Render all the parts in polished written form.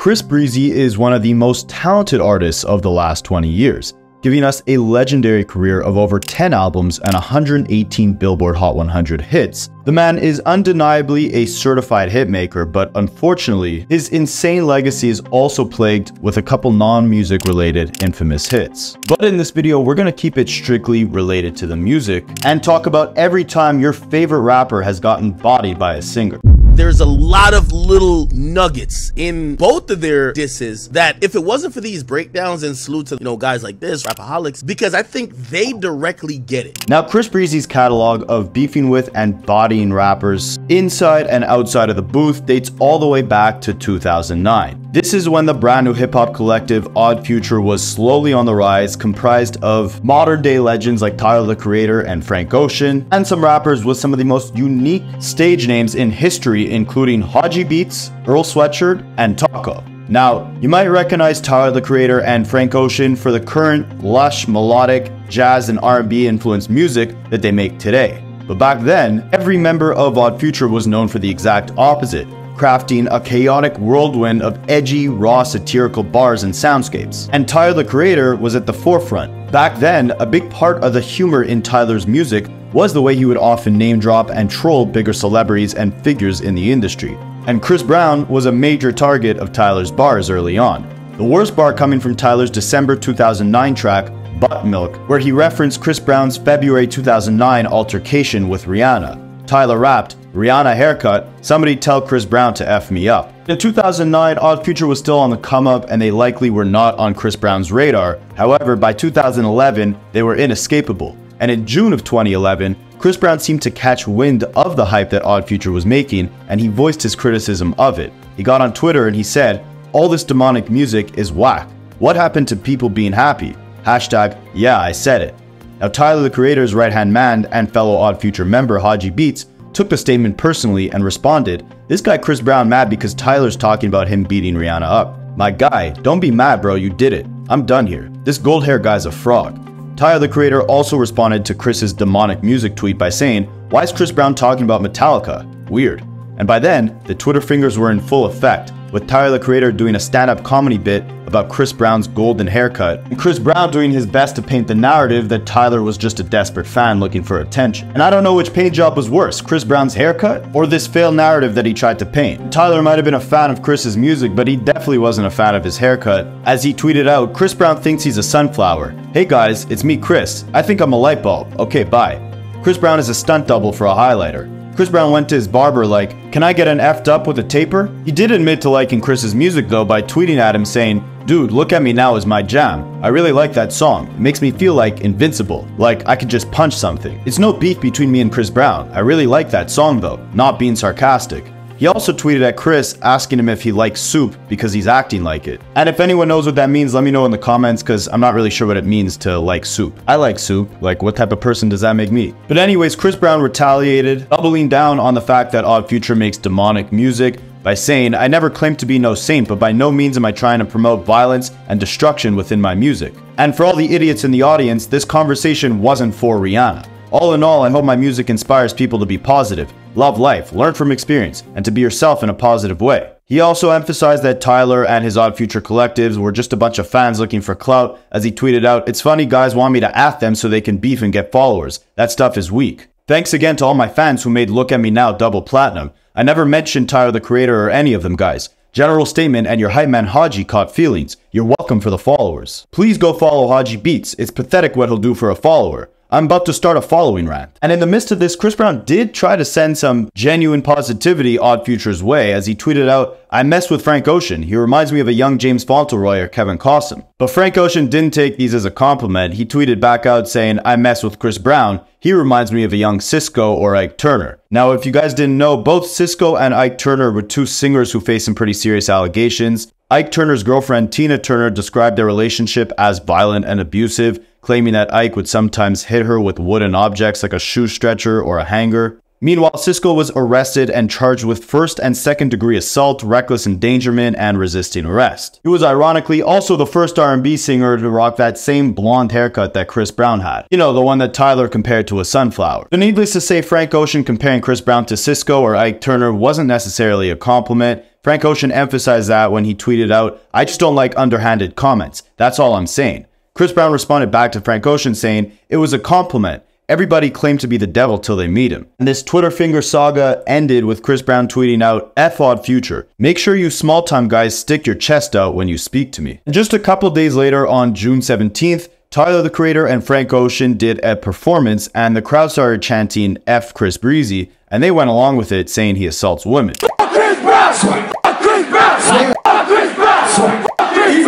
Chris Breezy is one of the most talented artists of the last 20 years, giving us a legendary career of over 10 albums and 118 Billboard Hot 100 hits. The man is undeniably a certified hitmaker, but unfortunately, his insane legacy is also plagued with a couple non-music related infamous hits. But in this video, we're gonna keep it strictly related to the music and talk about every time your favorite rapper has gotten bodied by a singer. There's a lot of little nuggets in both of their disses that if it wasn't for these breakdowns, and salute to, guys like this, Rapaholics, because I think they directly get it. Now, Chris Breezy's catalog of beefing with and bodying rappers inside and outside of the booth dates all the way back to 2009. This is when the brand new hip-hop collective Odd Future was slowly on the rise, comprised of modern-day legends like Tyler the Creator and Frank Ocean, and some rappers with some of the most unique stage names in history, including Haji Beats, Earl Sweatshirt, and Taco. Now, you might recognize Tyler the Creator and Frank Ocean for the current lush, melodic, jazz, and R&B influenced music that they make today. But back then, every member of Odd Future was known for the exact opposite, crafting a chaotic whirlwind of edgy, raw, satirical bars and soundscapes. And Tyler the Creator was at the forefront. Back then, a big part of the humor in Tyler's music was the way he would often name drop and troll bigger celebrities and figures in the industry. And Chris Brown was a major target of Tyler's bars early on. The worst bar coming from Tyler's December 2009 track, Butt Milk, where he referenced Chris Brown's February 2009 altercation with Rihanna. Tyler rapped, "Rihanna haircut, somebody tell Chris Brown to F me up." In 2009, Odd Future was still on the come up and they likely were not on Chris Brown's radar. However, by 2011, they were inescapable. And in June of 2011, Chris Brown seemed to catch wind of the hype that Odd Future was making, and he voiced his criticism of it. He got on Twitter and he said, "All this demonic music is whack. What happened to people being happy? Hashtag, yeah, I said it." Now, Tyler the Creator's right-hand man and fellow Odd Future member Haji Beats took the statement personally and responded, "This guy Chris Brown mad because Tyler's talking about him beating Rihanna up. My guy, don't be mad bro, you did it. I'm done here. This gold hair guy's a frog." Tyler the Creator also responded to Chris's demonic music tweet by saying, "Why is Chris Brown talking about Metallica? Weird." And by then, the Twitter fingers were in full effect, with Tyler the Creator doing a stand-up comedy bit about Chris Brown's golden haircut, and Chris Brown doing his best to paint the narrative that Tyler was just a desperate fan looking for attention. And I don't know which paint job was worse, Chris Brown's haircut or this failed narrative that he tried to paint. Tyler might have been a fan of Chris's music, but he definitely wasn't a fan of his haircut. As he tweeted out, "Chris Brown thinks he's a sunflower. Hey guys, it's me Chris. I think I'm a light bulb. Okay, bye." Chris Brown is a stunt double for a highlighter. Chris Brown went to his barber like, "Can I get an effed up with a taper?" He did admit to liking Chris's music though by tweeting at him saying, "Dude, Look at Me Now is my jam. I really like that song. It makes me feel like invincible, like I could just punch something. It's no beef between me and Chris Brown. I really like that song though, not being sarcastic." He also tweeted at Chris asking him if he likes soup because he's acting like it. And if anyone knows what that means, let me know in the comments because I'm not really sure what it means to like soup. I like soup. Like, what type of person does that make me? But anyways, Chris Brown retaliated, doubling down on the fact that Odd Future makes demonic music by saying, "I never claimed to be no saint, but by no means am I trying to promote violence and destruction within my music." And for all the idiots in the audience, this conversation wasn't for Rihanna. All in all, I hope my music inspires people to be positive, love life, learn from experience, and to be yourself in a positive way. He also emphasized that Tyler and his Odd Future collectives were just a bunch of fans looking for clout, as he tweeted out, "It's funny guys want me to at them so they can beef and get followers. That stuff is weak. Thanks again to all my fans who made Look at Me Now double platinum. I never mentioned Tyler the Creator or any of them guys. General statement and your hype man Haji caught feelings. You're welcome for the followers. Please go follow Haji Beats. It's pathetic what he'll do for a follower. I'm about to start a following rant." And in the midst of this, Chris Brown did try to send some genuine positivity Odd Future's way as he tweeted out, "I mess with Frank Ocean. He reminds me of a young James Fauntleroy or Kevin Costner." But Frank Ocean didn't take these as a compliment. He tweeted back out saying, "I mess with Chris Brown. He reminds me of a young Cisco or Ike Turner." Now, if you guys didn't know, both Cisco and Ike Turner were two singers who faced some pretty serious allegations. Ike Turner's girlfriend Tina Turner described their relationship as violent and abusive, claiming that Ike would sometimes hit her with wooden objects like a shoe stretcher or a hanger. Meanwhile, Cisco was arrested and charged with first and second degree assault, reckless endangerment, and resisting arrest. He was ironically also the first R&B singer to rock that same blonde haircut that Chris Brown had. You know, the one that Tyler compared to a sunflower. But needless to say, Frank Ocean comparing Chris Brown to Cisco or Ike Turner wasn't necessarily a compliment, Frank Ocean emphasized that when he tweeted out, "I just don't like underhanded comments. That's all I'm saying." Chris Brown responded back to Frank Ocean saying, "It was a compliment. Everybody claimed to be the devil till they meet him." And this Twitter finger saga ended with Chris Brown tweeting out, "F odd future. Make sure you small time guys stick your chest out when you speak to me." And just a couple days later, on June 17th, Tyler the Creator and Frank Ocean did a performance and the crowd started chanting F Chris Breezy, and they went along with it saying he assaults women. Chris Brown! Chris Brown! Chris Brown! Chris Brown! Chris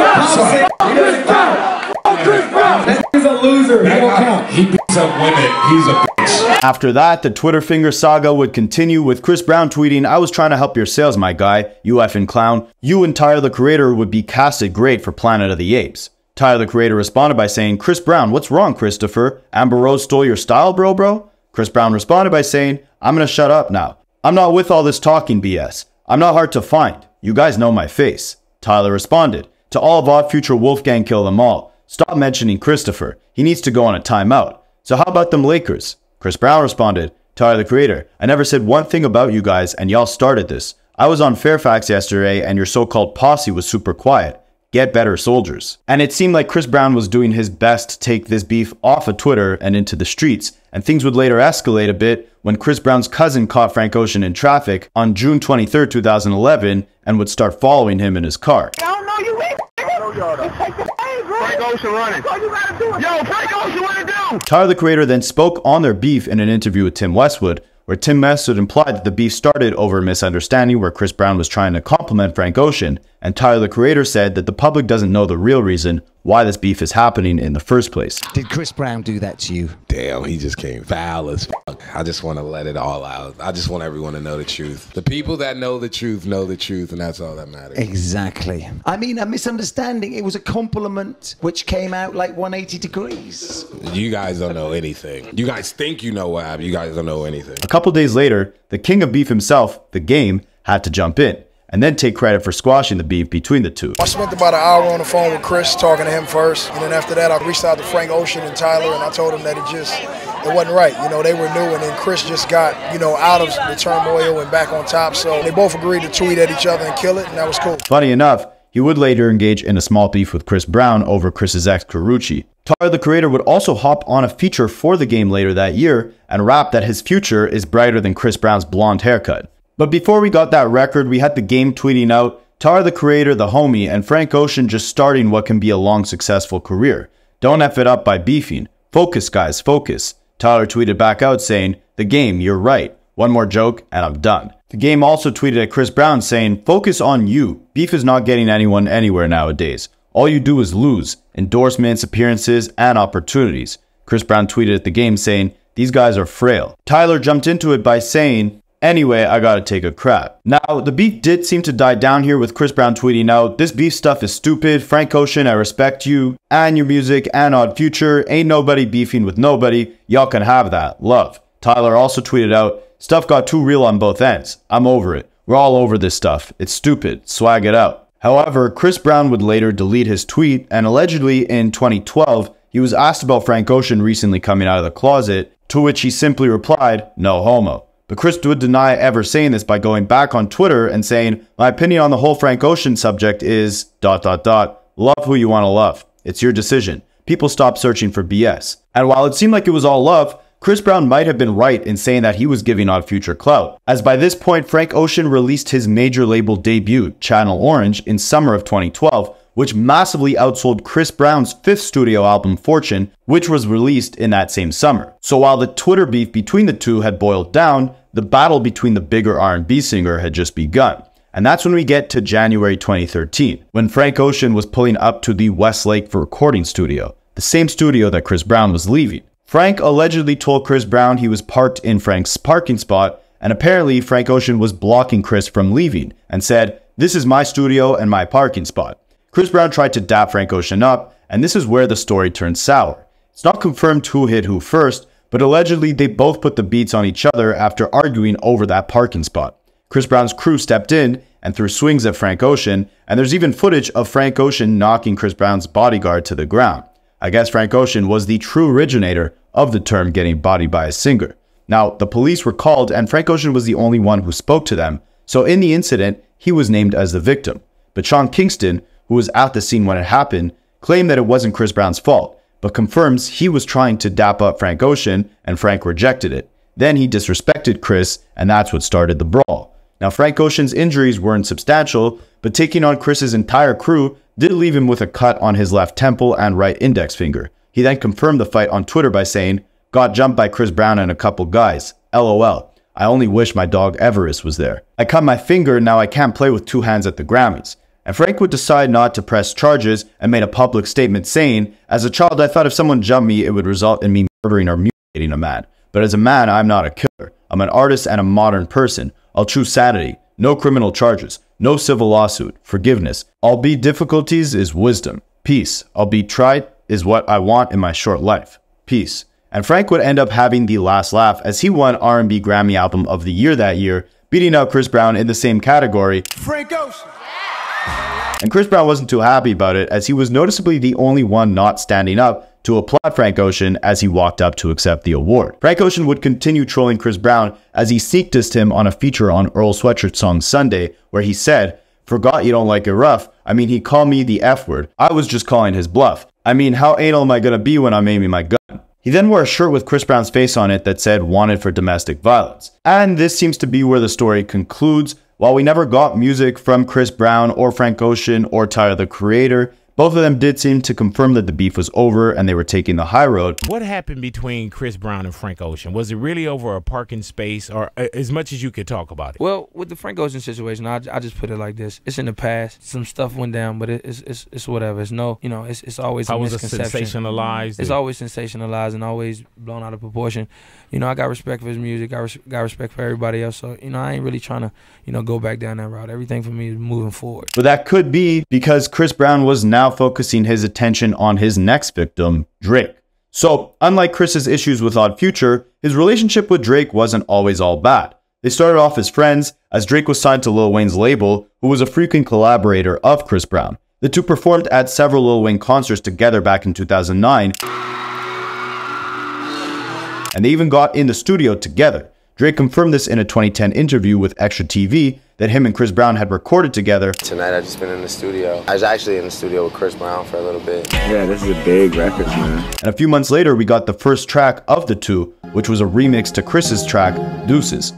Brown! Chris Brown! That is a loser. He won't count. He beats up women. He's a bitch. After that, the Twitter finger saga would continue with Chris Brown tweeting, "I was trying to help your sales, my guy. You effing clown. You and Tyler the Creator would be casted great for Planet of the Apes." Tyler the Creator responded by saying, "Chris Brown, what's wrong, Christopher? Amber Rose stole your style, bro? Chris Brown responded by saying, "I'm gonna shut up now. I'm not with all this talking BS. I'm not hard to find. You guys know my face." Tyler responded, "To all of Odd Future Wolfgang, kill them all. Stop mentioning Christopher. He needs to go on a timeout. So how about them Lakers?" Chris Brown responded, "Tyler the Creator, I never said one thing about you guys and y'all started this. I was on Fairfax yesterday and your so-called posse was super quiet. Get better, soldiers." And it seemed like Chris Brown was doing his best to take this beef off of Twitter and into the streets, and things would later escalate a bit when Chris Brown's cousin caught Frank Ocean in traffic on June 23rd, 2011, and would start following him in his car. I don't know you, man. Frank Ocean running. That's all you gotta do. Yo, Frank Ocean, what it do? Tyler the Creator then spoke on their beef in an interview with Tim Westwood, where Tim Westwood implied that the beef started over a misunderstanding where Chris Brown was trying to compliment Frank Ocean, and Tyler the Creator said that the public doesn't know the real reason why this beef is happening in the first place. Did Chris Brown do that to you? Damn, he just came foul as fuck. I just want to let it all out. I just want everyone to know the truth. The people that know the truth, and that's all that matters. Exactly. I mean, a misunderstanding. It was a compliment which came out like 180 degrees. You guys don't know anything. You guys think you know what happened. You guys don't know anything. A couple days later, the king of beef himself, The Game, had to jump in and then take credit for squashing the beef between the two. I spent about an hour on the phone with Chris, talking to him first, and then after that I reached out to Frank Ocean and Tyler, and I told them that it wasn't right. You know, they were new, and then Chris just got, out of the turmoil and back on top, so they both agreed to tweet at each other and kill it, and that was cool. Funny enough, he would later engage in a small beef with Chris Brown over Chris's ex, Karuchi. Tyler the Creator would also hop on a feature for The Game later that year and rap that his future is brighter than Chris Brown's blonde haircut. But before we got that record, we had The Game tweeting out, "Tyler the Creator, the homie, and Frank Ocean just starting what can be a long, successful career. Don't F it up by beefing. Focus, guys, focus." Tyler tweeted back out saying, "The Game, you're right. One more joke and I'm done." The Game also tweeted at Chris Brown saying, "Focus on you. Beef is not getting anyone anywhere nowadays. All you do is lose. Endorsements, appearances, and opportunities." Chris Brown tweeted at The Game saying, "These guys are frail." Tyler jumped into it by saying, "Anyway, I gotta take a crap." Now, the beef did seem to die down here with Chris Brown tweeting out, "This beef stuff is stupid. Frank Ocean, I respect you and your music and Odd Future. Ain't nobody beefing with nobody. Y'all can have that. Love." Tyler also tweeted out, "Stuff got too real on both ends. I'm over it. We're all over this stuff. It's stupid. Swag it out." However, Chris Brown would later delete his tweet, and allegedly in 2012, he was asked about Frank Ocean recently coming out of the closet, to which he simply replied, "No homo." But Chris would deny ever saying this by going back on Twitter and saying, "My opinion on the whole Frank Ocean subject is ... Love who you want to love. It's your decision. People stop searching for BS." And while it seemed like it was all love, Chris Brown might have been right in saying that he was giving Odd Future clout, as by this point Frank Ocean released his major label debut, Channel Orange, in summer of 2012, which massively outsold Chris Brown's fifth studio album, Fortune, which was released in that same summer. So while the Twitter beef between the two had boiled down, the battle between the bigger R&B singer had just begun. And that's when we get to January 2013, when Frank Ocean was pulling up to the Westlake recording studio, the same studio that Chris Brown was leaving. Frank allegedly told Chris Brown he was parked in Frank's parking spot, and apparently Frank Ocean was blocking Chris from leaving and said, "This is my studio and my parking spot." Chris Brown tried to dap Frank Ocean up, and this is where the story turned sour. It's not confirmed who hit who first, but allegedly they both put the beats on each other after arguing over that parking spot. Chris Brown's crew stepped in and threw swings at Frank Ocean, and there's even footage of Frank Ocean knocking Chris Brown's bodyguard to the ground. I guess Frank Ocean was the true originator of the term getting bodied by a singer. Now, the police were called and Frank Ocean was the only one who spoke to them, So in the incident, he was named as the victim. But Sean Kingston, who was at the scene when it happened, claimed that it wasn't Chris Brown's fault, but confirms he was trying to dap up Frank Ocean and Frank rejected it. Then he disrespected Chris, and that's what started the brawl. Now, Frank Ocean's injuries weren't substantial, but taking on Chris's entire crew did leave him with a cut on his left temple and right index finger. He then confirmed the fight on Twitter by saying, "Got jumped by Chris Brown and a couple guys. LOL. I only wish my dog Everest was there. I cut my finger, now I can't play with two hands at the Grammys." And Frank would decide not to press charges and made a public statement saying, "As a child, I thought if someone jumped me, it would result in me murdering or mutilating a man. But as a man, I'm not a killer. I'm an artist and a modern person. I'll choose sanity. No criminal charges. No civil lawsuit. Forgiveness. Albeit difficulties is wisdom. Peace. Albeit tried is what I want in my short life. Peace." And Frank would end up having the last laugh as he won R&B Grammy Album of the Year that year, beating out Chris Brown in the same category. Frank Ocean. And Chris Brown wasn't too happy about it, as he was noticeably the only one not standing up to applaud Frank Ocean as he walked up to accept the award. Frank Ocean would continue trolling Chris Brown as he sneak-dissed him on a feature on Earl Sweatshirt's song Sunday, where he said, "Forgot you don't like it rough. I mean, he called me the F word. I was just calling his bluff. I mean, how anal am I gonna be when I'm aiming my gun?" He then wore a shirt with Chris Brown's face on it that said "Wanted for domestic violence." And this seems to be where the story concludes. While we never got music from Chris Brown or Frank Ocean or Tyler the Creator, both of them did seem to confirm that the beef was over and they were taking the high road. What happened between Chris Brown and Frank Ocean? Was it really over a parking space, or as much as you could talk about it? Well, with the Frank Ocean situation, I just put it like this: it's in the past. Some stuff went down, but it's whatever. It's no, you know, it's always a misconception. Sensationalized? It's always sensationalized and always blown out of proportion. You know, I got respect for his music. I got respect for everybody else. So, you know, I ain't really trying to, you know, go back down that route. Everything for me is moving forward. But that could be because Chris Brown was now focusing his attention on his next victim, Drake. So, unlike Chris's issues with Odd Future, his relationship with Drake wasn't always all bad. They started off as friends, as Drake was signed to Lil Wayne's label, who was a frequent collaborator of Chris Brown. The two performed at several Lil Wayne concerts together back in 2009, and they even got in the studio together. Drake confirmed this in a 2010 interview with Extra TV that him and Chris Brown had recorded together. Tonight I just been in the studio. I was actually in the studio with Chris Brown for a little bit. Yeah, this is a big record, man. And a few months later, we got the first track of the two, which was a remix to Chris's track, Deuces.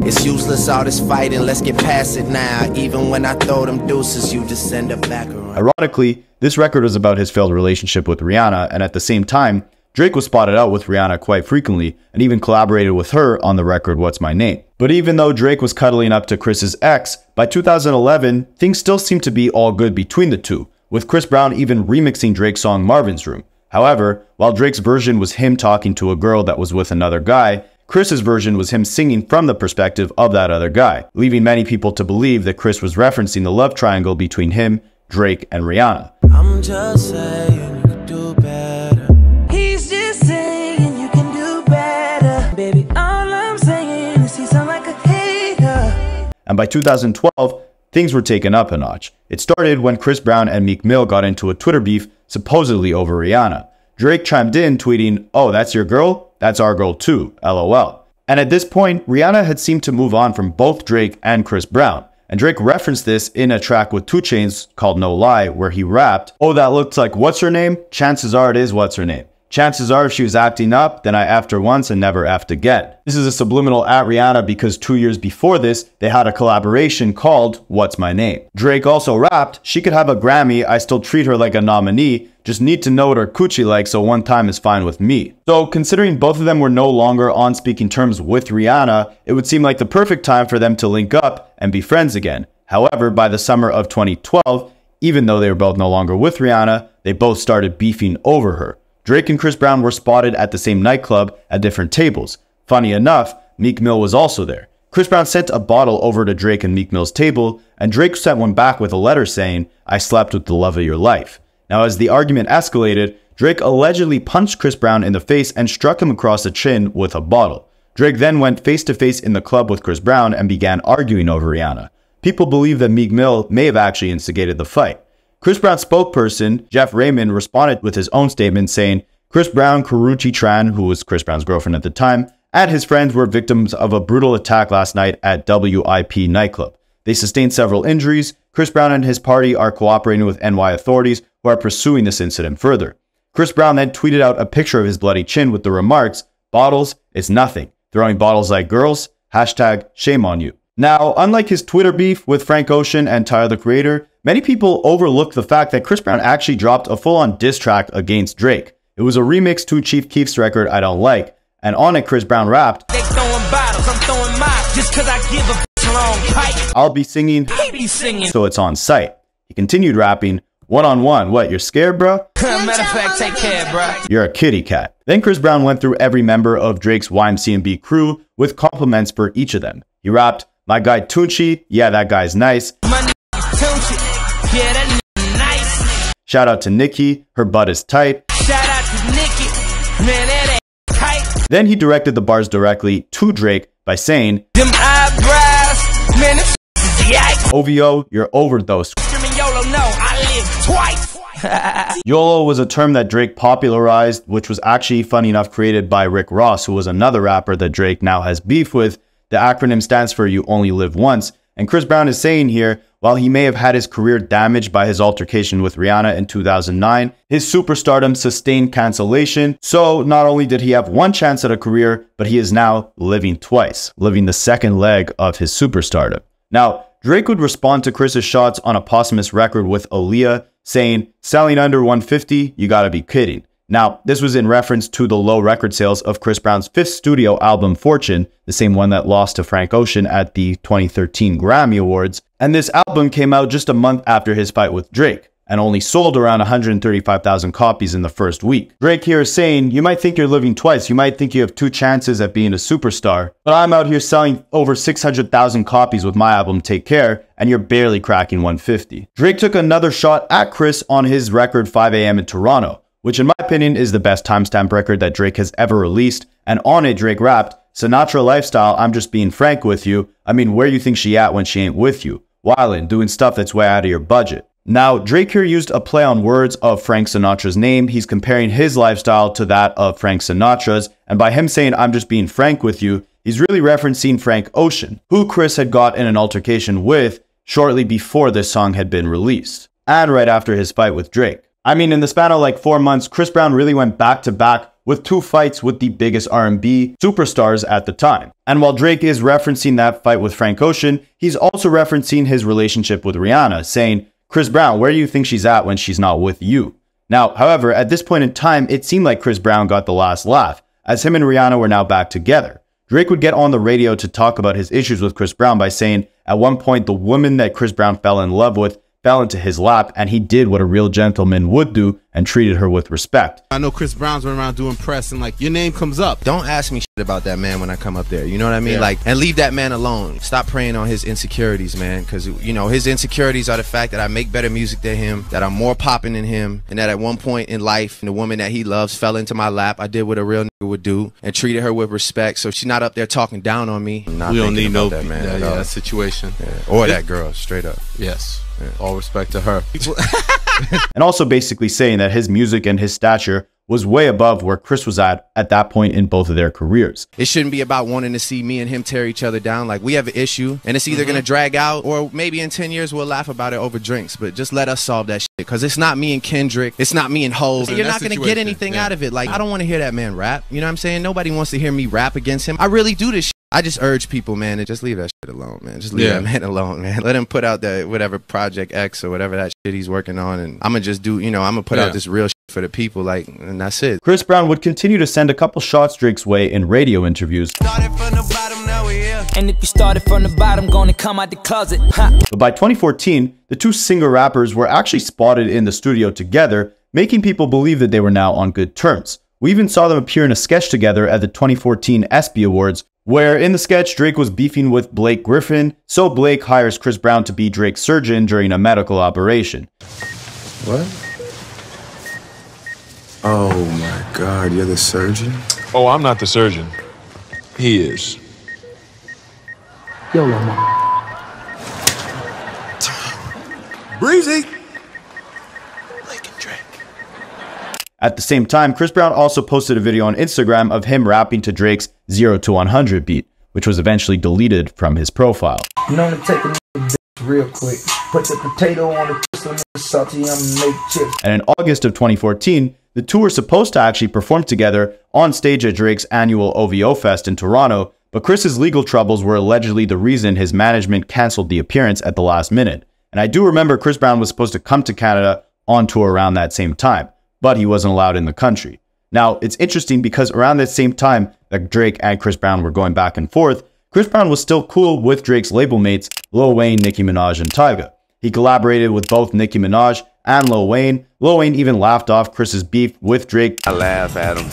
It's useless all this fighting, let's get past it now. Even when I throw them deuces, you just send it back around. Ironically, this record was about his failed relationship with Rihanna, and at the same time, Drake was spotted out with Rihanna quite frequently and even collaborated with her on the record What's My Name. But even though Drake was cuddling up to Chris's ex, by 2011, things still seemed to be all good between the two, with Chris Brown even remixing Drake's song Marvin's Room. However, while Drake's version was him talking to a girl that was with another guy, Chris's version was him singing from the perspective of that other guy, leaving many people to believe that Chris was referencing the love triangle between him, Drake, and Rihanna. I'm just saying you could do better. He's just saying you can do better. Baby, all I'm saying is he sound like a hater. And by 2012, things were taken up a notch. It started when Chris Brown and Meek Mill got into a Twitter beef, supposedly over Rihanna. Drake chimed in, tweeting, "Oh, that's your girl? That's our girl too, LOL." And at this point, Rihanna had seemed to move on from both Drake and Chris Brown. And Drake referenced this in a track with 2 Chainz called No Lie, where he rapped, "Oh, that looks like what's her name? Chances are it is what's her name. Chances are if she was acting up, then I effed her once and never effed again." This is a subliminal at Rihanna because 2 years before this, they had a collaboration called What's My Name. Drake also rapped, "She could have a Grammy, I still treat her like a nominee. Just need to know what her coochie likes, so one time is fine with me." So considering both of them were no longer on speaking terms with Rihanna, it would seem like the perfect time for them to link up and be friends again. However, by the summer of 2012, even though they were both no longer with Rihanna, they both started beefing over her. Drake and Chris Brown were spotted at the same nightclub at different tables. Funny enough, Meek Mill was also there. Chris Brown sent a bottle over to Drake and Meek Mill's table, and Drake sent one back with a letter saying, "I slept with the love of your life." Now, as the argument escalated, Drake allegedly punched Chris Brown in the face and struck him across the chin with a bottle. Drake then went face-to-face in the club with Chris Brown and began arguing over Rihanna. People believe that Meek Mill may have actually instigated the fight. Chris Brown's spokesperson, Jeff Raymond, responded with his own statement saying, "Chris Brown, Karrueche Tran, who was Chris Brown's girlfriend at the time, and his friends were victims of a brutal attack last night at WIP nightclub. They sustained several injuries. Chris Brown and his party are cooperating with NY authorities who are pursuing this incident further. Chris Brown then tweeted out a picture of his bloody chin with the remarks, "Bottles, it's nothing. Throwing bottles like girls, hashtag shame on you." Now, unlike his Twitter beef with Frank Ocean and Tyler the Creator, many people overlook the fact that Chris Brown actually dropped a full-on diss track against Drake. It was a remix to Chief Keef's record I Don't Like, and on it Chris Brown rapped, They throwing bottles, I'm throwing mine, just cause I give a bitch long pipe. "I'll be singing, so it's on site." He continued rapping, "One-on-one, what, you're scared, bro? Matter of fact, take care, bro. You're a kitty cat." Then Chris Brown went through every member of Drake's YMCMB crew with compliments for each of them. He rapped, "My guy Tunchi, yeah, that guy's nice. My Tunchi, yeah, that nice. Shout out to Nicki, her butt is tight." Shout out to Nicki, man, that tight. Then he directed the bars directly to Drake by saying, Them eyebrows, man, this is yikes. "OVO, you're overdose." YOLO, no, I live twice. YOLO was a term that Drake popularized, which was actually, funny enough, created by Rick Ross, who was another rapper that Drake now has beef with. The acronym stands for You Only Live Once. And Chris Brown is saying here, while he may have had his career damaged by his altercation with Rihanna in 2009, his superstardom sustained cancellation. So not only did he have one chance at a career, but he is now living twice, living the second leg of his superstardom. Now, Drake would respond to Chris's shots on a posthumous record with Aaliyah, saying, "Selling under 150, you gotta be kidding." Now, this was in reference to the low record sales of Chris Brown's fifth studio album, Fortune, the same one that lost to Frank Ocean at the 2013 Grammy Awards. And this album came out just a month after his fight with Drake, and only sold around 135,000 copies in the first week. Drake here is saying, "You might think you're living twice, you might think you have two chances at being a superstar, but I'm out here selling over 600,000 copies with my album Take Care, and you're barely cracking 150. Drake took another shot at Chris on his record 5 AM in Toronto, which in my opinion is the best timestamp record that Drake has ever released, and on it Drake rapped, "Sinatra lifestyle, I'm just being frank with you. I mean, where you think she at when she ain't with you? Wildin', doing stuff that's way out of your budget." Now, Drake here used a play on words of Frank Sinatra's name. He's comparing his lifestyle to that of Frank Sinatra's, and by him saying, "I'm just being frank with you," he's really referencing Frank Ocean, who Chris had got in an altercation with shortly before this song had been released, and right after his fight with Drake. I mean, in the span of like 4 months, Chris Brown really went back to back with two fights with the biggest R&B superstars at the time. And while Drake is referencing that fight with Frank Ocean, he's also referencing his relationship with Rihanna, saying, "Chris Brown, where do you think she's at when she's not with you?" Now, however, at this point in time, it seemed like Chris Brown got the last laugh, as him and Rihanna were now back together. Drake would get on the radio to talk about his issues with Chris Brown by saying, at one point, the woman that Chris Brown fell in love with fell into his lap, and he did what a real gentleman would do and treated her with respect. I know Chris Brown's running around doing press and like, your name comes up. Don't ask me shit about that man when I come up there. You know what I mean? Like, and leave that man alone. Stop preying on his insecurities, man. Because, you know, his insecurities are the fact that I make better music than him, that I'm more popping than him, and that at one point in life, the woman that he loves fell into my lap. I did what a real nigga would do and treated her with respect. So she's not up there talking down on me. I'm not we don't need no that man. that situation. Or that girl, straight up. Yes. All respect to her. And also basically saying that his music and his stature was way above where Chris was at that point in both of their careers. It shouldn't be about wanting to see me and him tear each other down. Like, we have an issue, and it's either going to drag out, or maybe in 10 years we'll laugh about it over drinks. But just let us solve that shit, because it's not me and Kendrick. It's not me and Hov. You're not going to get anything out of it. Like, I don't want to hear that man rap. You know what I'm saying? Nobody wants to hear me rap against him. I really do this shit. I just urge people, man, to just leave that shit alone, man. Just leave that man alone, man. Let him put out that whatever Project X or whatever that shit he's working on, and I'm gonna just do, you know, I'm gonna put out this real shit for the people, like, and that's it. Chris Brown would continue to send a couple shots Drake's way in radio interviews. Started from the bottom, now we're here. And if you started from the bottom, gonna come out the closet. But by 2014, the two singer rappers were actually spotted in the studio together, making people believe that they were now on good terms. We even saw them appear in a sketch together at the 2014 ESPY Awards, where in the sketch, Drake was beefing with Blake Griffin, so Blake hires Chris Brown to be Drake's surgeon during a medical operation. What? Oh my God, you're the surgeon? Oh, I'm not the surgeon. He is. Yo, Lamar. Breezy. At the same time, Chris Brown also posted a video on Instagram of him rapping to Drake's 0 to 100 beat, which was eventually deleted from his profile. You know, I'm gonna take a bitch real quick. Put the potato on the pistol, salty, I'ma make chips. And in August of 2014, the two were supposed to actually perform together on stage at Drake's annual OVO Fest in Toronto, but Chris's legal troubles were allegedly the reason his management cancelled the appearance at the last minute. And I do remember Chris Brown was supposed to come to Canada on tour around that same time, but he wasn't allowed in the country. Now, it's interesting because around that same time that Drake and Chris Brown were going back and forth, Chris Brown was still cool with Drake's label mates Lil Wayne, Nicki Minaj, and Tyga. He collaborated with both Nicki Minaj and Lil Wayne. Lil Wayne even laughed off Chris's beef with Drake. I laugh at him.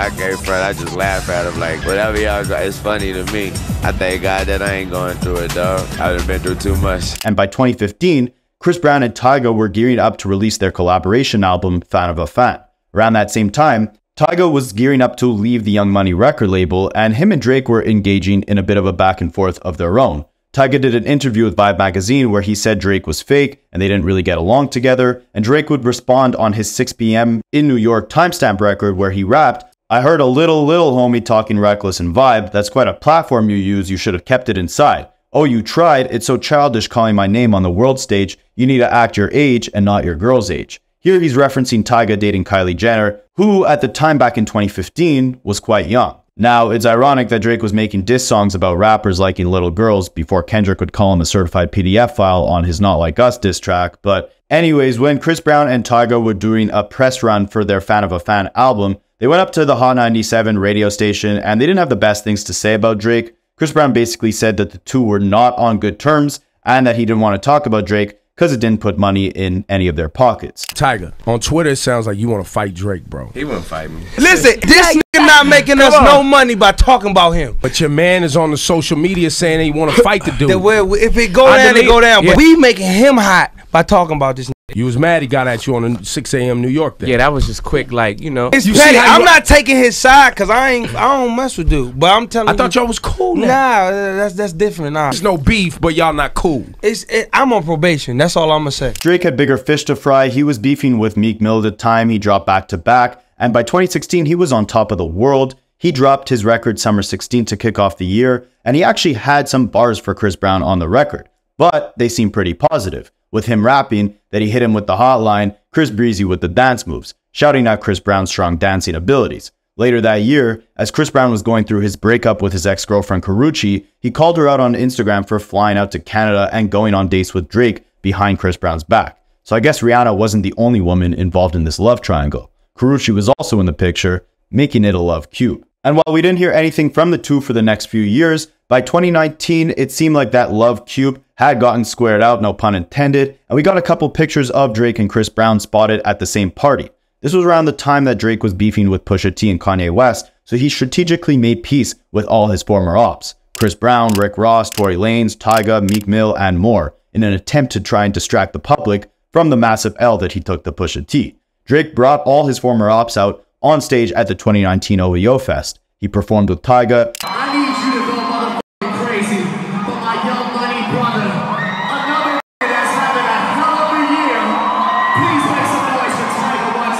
I can't front, I just laugh at him. Like, whatever y'all got, it's funny to me. I thank God that I ain't going through it, dog. I've been through too much. And by 2015, Chris Brown and Tyga were gearing up to release their collaboration album, Fan of a Fan. Around that same time, Tyga was gearing up to leave the Young Money record label, and him and Drake were engaging in a bit of a back and forth of their own. Tyga did an interview with Vibe magazine where he said Drake was fake and they didn't really get along together, and Drake would respond on his 6 p.m. in New York timestamp record where he rapped, "I heard a little homie talking reckless and Vibe. That's quite a platform you use. You should have kept it inside. Oh, you tried. It's so childish calling my name on the world stage. You need to act your age and not your girl's age." Here he's referencing Tyga dating Kylie Jenner, who at the time back in 2015 was quite young. Now, it's ironic that Drake was making diss songs about rappers liking little girls before Kendrick would call him a certified PDF file on his Not Like Us diss track. But anyways, when Chris Brown and Tyga were doing a press run for their Fan of a Fan album, they went up to the Hot 97 radio station and they didn't have the best things to say about Drake. Chris Brown basically said that the two were not on good terms and that he didn't want to talk about Drake because it didn't put money in any of their pockets. Tyga, on Twitter it sounds like you want to fight Drake, bro. He wouldn't fight me. Listen, this nigga not making us no money by talking about him. But your man is on the social media saying he want to fight the dude. If it go down, it go down. But we making him hot by talking about this nigga. You was mad he got at you on the 6 a.m. New York thing. Yeah, that was just quick, like, you know. It's petty. I'm not taking his side because I don't mess with dude. But I'm telling you. I thought y'all was cool now. Nah, that's different. Nah. There's no beef, but y'all not cool. I'm on probation. That's all I'm gonna say. Drake had bigger fish to fry. He was beefing with Meek Mill at the time. He dropped back to back. And by 2016, he was on top of the world. He dropped his record Summer 16 to kick off the year. And he actually had some bars for Chris Brown on the record. But they seemed pretty positive, with him rapping that he hit him with the hotline, Chris Breezy with the dance moves, shouting out Chris Brown's strong dancing abilities. Later that year, as Chris Brown was going through his breakup with his ex-girlfriend Karrueche, he called her out on Instagram for flying out to Canada and going on dates with Drake behind Chris Brown's back. So I guess Rihanna wasn't the only woman involved in this love triangle. Karrueche was also in the picture, making it a love cube. And while we didn't hear anything from the two for the next few years, by 2019, it seemed like that love cube had gotten squared out, no pun intended, and we got a couple pictures of Drake and Chris Brown spotted at the same party. This was around the time that Drake was beefing with Pusha T and Kanye West, so he strategically made peace with all his former ops, Chris Brown, Rick Ross, Tory Lanez, Tyga, Meek Mill, and more, in an attempt to try and distract the public from the massive L that he took to Pusha T. Drake brought all his former ops out on stage at the 2019 OVO Fest. He performed with Tyga. I need you to go motherfucking crazy for my Young Money brother. Another that's having a hell of a year. Please make some noise for Tyga one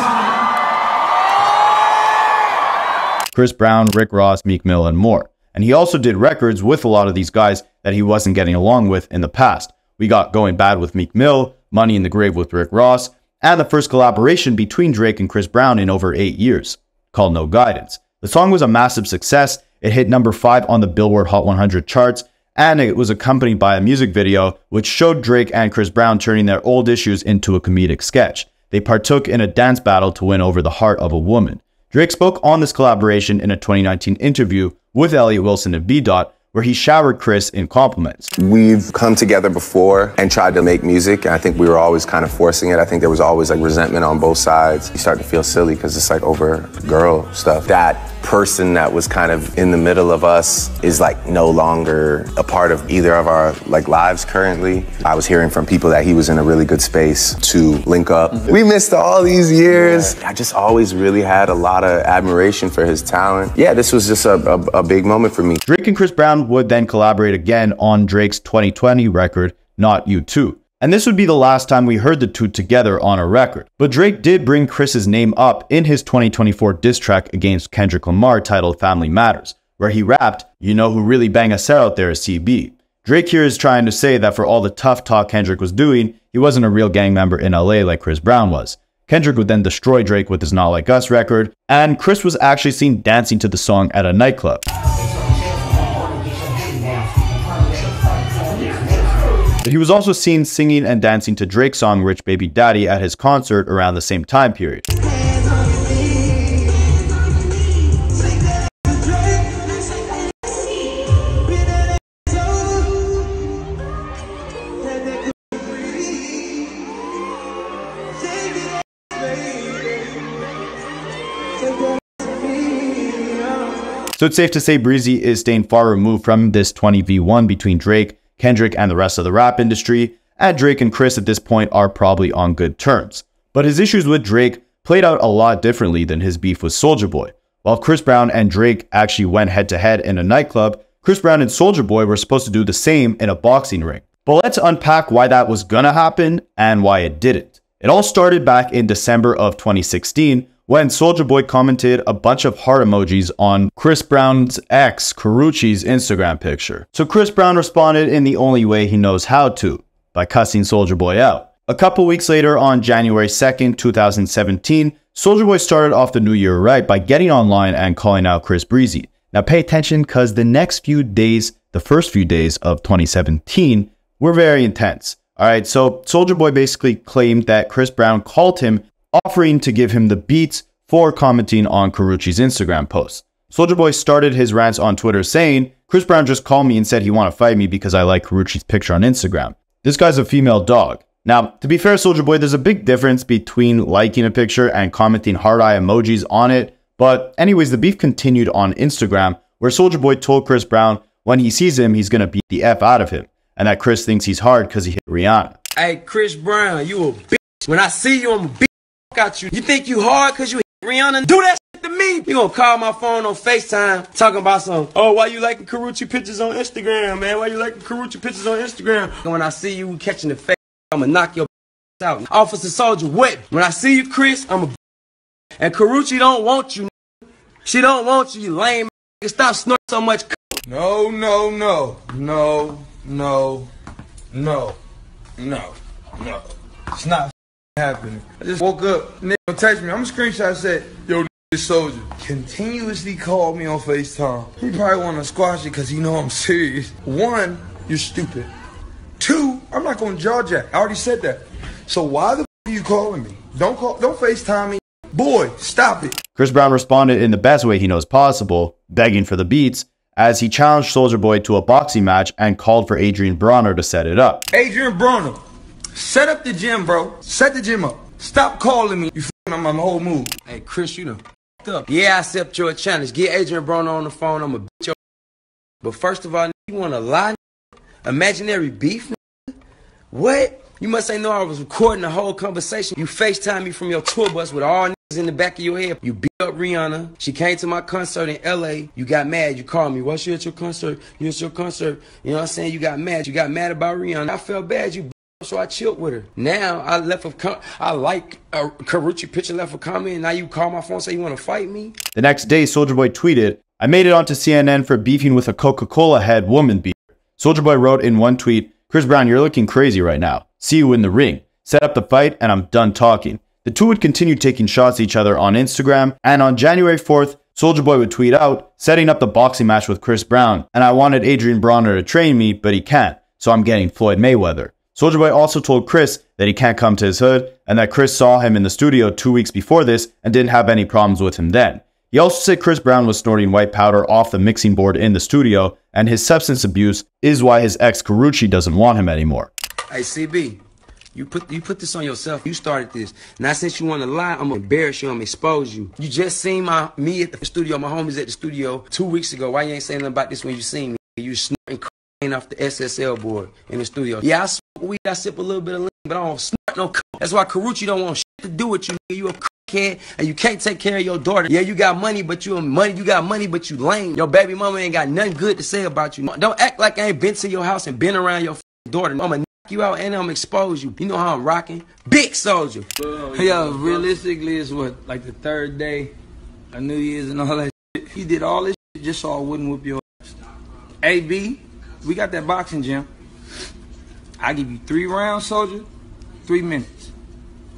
time. Chris Brown, Rick Ross, Meek Mill, and more. And he also did records with a lot of these guys that he wasn't getting along with in the past. We got Going Bad with Meek Mill, Money in the Grave with Rick Ross, and the first collaboration between Drake and Chris Brown in over 8 years, called No Guidance. The song was a massive success. It hit number 5 on the Billboard Hot 100 charts, and it was accompanied by a music video which showed Drake and Chris Brown turning their old issues into a comedic sketch. They partook in a dance battle to win over the heart of a woman. Drake spoke on this collaboration in a 2019 interview with Elliott Wilson and B-Dot, where he showered Chris in compliments. We've come together before and tried to make music, and I think we were always kind of forcing it. I think there was always like resentment on both sides. You start to feel silly because it's like over girl stuff. That person that was kind of in the middle of us is like no longer a part of either of our like lives currently. I was hearing from people that he was in a really good space to link up. We missed all these years. Yeah. I just always really had a lot of admiration for his talent. Yeah, this was just a big moment for me. Drake and Chris Brown would then collaborate again on Drake's 2020 record, Not You Too. and this would be the last time we heard the two together on a record. But Drake did bring Chris's name up in his 2024 diss track against Kendrick Lamar titled Family Matters, where he rapped, "You know who really bang us out there is CB." Drake here is trying to say that for all the tough talk Kendrick was doing, he wasn't a real gang member in LA like Chris Brown was. Kendrick would then destroy Drake with his Not Like Us record, and Chris was actually seen dancing to the song at a nightclub. But he was also seen singing and dancing to Drake's song Rich Baby Daddy at his concert around the same time period. So it's safe to say Breezy is staying far removed from this 20v1 between Drake, Kendrick, and the rest of the rap industry, and Drake and Chris at this point are probably on good terms. But his issues with Drake played out a lot differently than his beef with Soulja Boy. While Chris Brown and Drake actually went head-to-head in a nightclub, Chris Brown and Soulja Boy were supposed to do the same in a boxing ring. But let's unpack why that was gonna happen and why it didn't. It all started back in December of 2016, when Soulja Boy commented a bunch of heart emojis on Chris Brown's ex, Karrueche's Instagram picture. So Chris Brown responded in the only way he knows how to, by cussing Soulja Boy out. A couple weeks later, on January 2nd, 2017, Soulja Boy started off the new year right by getting online and calling out Chris Breezy. Now pay attention, because the next few days, the first few days of 2017, were very intense. Alright, so Soulja Boy basically claimed that Chris Brown called him, offering to give him the beats for commenting on Karrueche's Instagram post. Soulja Boy started his rants on Twitter saying, "Chris Brown just called me and said he want to fight me because I like Karrueche's picture on Instagram. This guy's a female dog." Now, to be fair, Soulja Boy, there's a big difference between liking a picture and commenting heart eye emojis on it. But anyways, the beef continued on Instagram, where Soulja Boy told Chris Brown when he sees him, he's gonna beat the F out of him, and that Chris thinks he's hard because he hit Rihanna. "Hey, Chris Brown, you a bitch. When I see you, I'm a bitch out you. You think you hard because you hit Rihanna? Do that shit to me. You gonna call my phone on FaceTime talking about some, oh, why you liking Karrueche pictures on Instagram, man? Why you liking Karrueche pictures on Instagram? When I see you catching the face, I'ma knock your out. Officer Soulja wet. When I see you, Chris, I'm a and Karrueche don't want you. She don't want you, you lame. Stop snorting so much. No, no, no, no, no, no, no, no. It's not happening. I just woke up, nigga text me. I'm a screenshot said, "Yo, this Soulja continuously called me on FaceTime. He probably want to squash it because he know I'm serious. One, you're stupid. Two, I'm not gonna jaw jack. I already said that. So why the f are you calling me? Don't FaceTime me. Boy, stop it." Chris Brown responded in the best way he knows possible, begging for the beats, as he challenged Soulja Boy to a boxing match and called for Adrian Bronner to set it up. Adrian Bronner, set up the gym, bro. Set the gym up. Stop calling me. You f***ing up my whole mood. Hey, Chris, you done f***ed up. Yeah, I accept your challenge. Get Adrian Bronner on the phone. I'ma beat your. But first of all, you wanna lie? Imaginary beef? What? You must ain't know I was recording the whole conversation. You FaceTime me from your tour bus with all niggas in the back of your head. You beat up Rihanna. She came to my concert in LA. You got mad. You called me. What's you at your concert? You at your concert. You know what I'm saying? You got mad. You got mad about Rihanna. I felt bad. You so I chilled with her. Now I left I like a Karrueche picture, left a comment, and now you call my phone and say you want to fight me? The next day, Soulja Boy tweeted, "I made it onto CNN for beefing with a Coca-Cola head woman beater." Soulja Boy wrote in one tweet, "Chris Brown, you're looking crazy right now. See you in the ring. Set up the fight and I'm done talking." The two would continue taking shots at each other on Instagram, and on January 4th, Soulja Boy would tweet out, "Setting up the boxing match with Chris Brown, and I wanted Adrian Bronner to train me, but he can't, so I'm getting Floyd Mayweather." Soulja Boy also told Chris that he can't come to his hood, and that Chris saw him in the studio 2 weeks before this and didn't have any problems with him then. He also said Chris Brown was snorting white powder off the mixing board in the studio, and his substance abuse is why his ex Karrueche doesn't want him anymore. Hey, CB, you put this on yourself. You started this. Now, since you want to lie, I'm going to embarrass you. I'm going to expose you. You just seen me at the studio, my homies at the studio 2 weeks ago. Why you ain't saying nothing about this when you seen me? You snorting cocaine off the SSL board in the studio. Yeah, I smoke weed, I sip a little bit of lean, but I don't snort no coke. That's why Karrueche don't want shit to do with you. You a crackhead, and you can't take care of your daughter. Yeah, you got money, but you got money, but you lame. Your baby mama ain't got nothing good to say about you. Don't act like I ain't been to your house and been around your daughter. I'm a you out and I'm expose you. You know how I'm rocking? Big Soulja. Yo, realistically, it's what, like the third day of New Year's and all that shit. He did all this shit just so I wouldn't whoop your ass. AB, we got that boxing gym. I give you 3 rounds, Soulja, 3 minutes.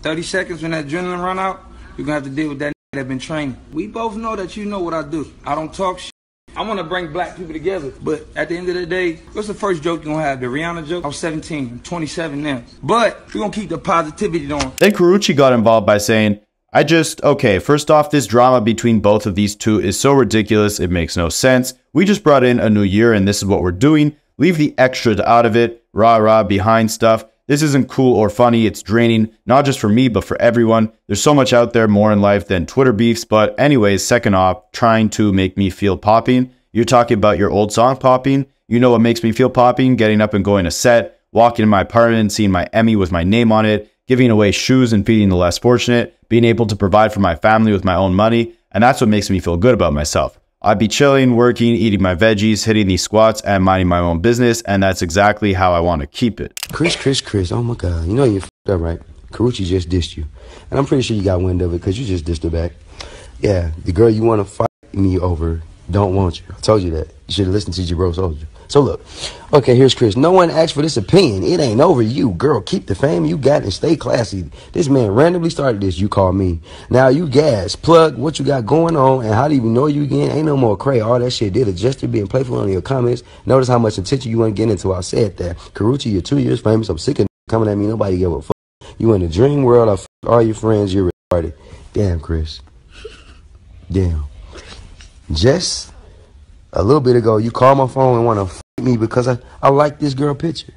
30 seconds when that adrenaline run out, you're gonna have to deal with that nigga that been training. We both know that you know what I do. I don't talk shit. I want to bring black people together, but at the end of the day, what's the first joke you're going to have? The Rihanna joke? I was 17, I'm 27 now. But we're going to keep the positivity on. Then Karrueche got involved by saying, okay, first off, this drama between both of these two is so ridiculous, it makes no sense. We just brought in a new year and this is what we're doing. Leave the extra out of it, rah-rah, behind stuff. This isn't cool or funny, it's draining, not just for me, but for everyone. There's so much out there more in life than Twitter beefs, but anyways, second off, trying to make me feel popping. You're talking about your old song popping. You know what makes me feel popping? Getting up and going to set, walking in my apartment, seeing my Emmy with my name on it, giving away shoes and feeding the less fortunate, being able to provide for my family with my own money, and that's what makes me feel good about myself. I'd be chilling, working, eating my veggies, hitting these squats, and minding my own business, and that's exactly how I want to keep it. Chris, oh my God. You know you f***ed up, right? Karrueche just dissed you. And I'm pretty sure you got wind of it because you just dissed her back. Yeah, the girl you want to fight me over don't want you. I told you that. You should have listened to your bro Soulja. So look, okay, here's Chris. No one asked for this opinion. It ain't over you. Girl, keep the fame you got and stay classy. This man randomly started this. You call me. Now you gas. Plug what you got going on and how do you even know you again? Ain't no more cray. All that shit did is just being playful on your comments. Notice how much attention you want to get into. I said that. Karrueche, you're 2 years famous. I'm sick of coming at me. Nobody give a fuck. You in the dream world. I f all your friends. You're retarded. Damn, Chris. Damn. Just a little bit ago, you called my phone and want to fight me because I like this girl picture.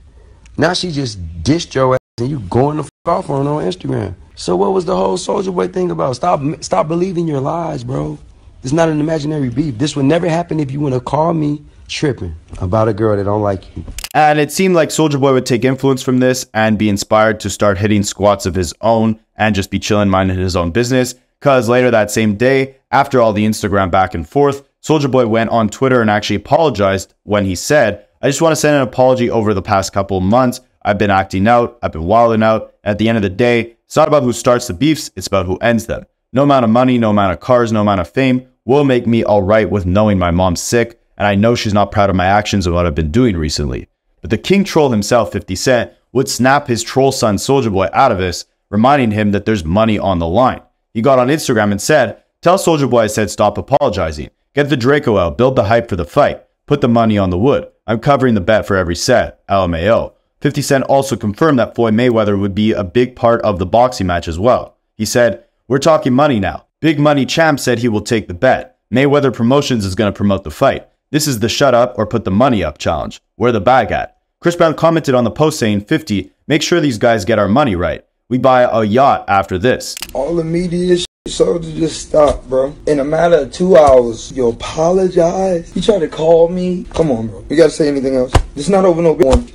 Now she just dissed your ass and you going the f off on Instagram. So what was the whole Soulja Boy thing about? Stop believing your lies, bro. It's not an imaginary beef. This would never happen if you want to call me tripping about a girl that don't like you. And it seemed like Soulja Boy would take influence from this and be inspired to start hitting squats of his own and just be chilling, minding his own business. Because later that same day, after all the Instagram back and forth, Soulja Boy went on Twitter and actually apologized when he said, I just want to send an apology over the past couple of months. I've been acting out. I've been wilding out. At the end of the day, it's not about who starts the beefs. It's about who ends them. No amount of money, no amount of cars, no amount of fame will make me all right with knowing my mom's sick. And I know she's not proud of my actions and what I've been doing recently. But the king troll himself, 50 Cent, would snap his troll son Soulja Boy out of this, reminding him that there's money on the line. He got on Instagram and said, tell Soulja Boy I said stop apologizing. Get the Draco out, build the hype for the fight. Put the money on the wood. I'm covering the bet for every set. LMAO. 50 Cent also confirmed that Floyd Mayweather would be a big part of the boxing match as well. He said, we're talking money now. Big Money Champ said he will take the bet. Mayweather Promotions is going to promote the fight. This is the shut up or put the money up challenge. Where the bag at? Chris Brown commented on the post saying, 50, make sure these guys get our money right. We buy a yacht after this. All the media Soulja just stopped, bro. In a matter of 2 hours, you apologize. You tried to call me. Come on, bro. You gotta say anything else. It's not over no one.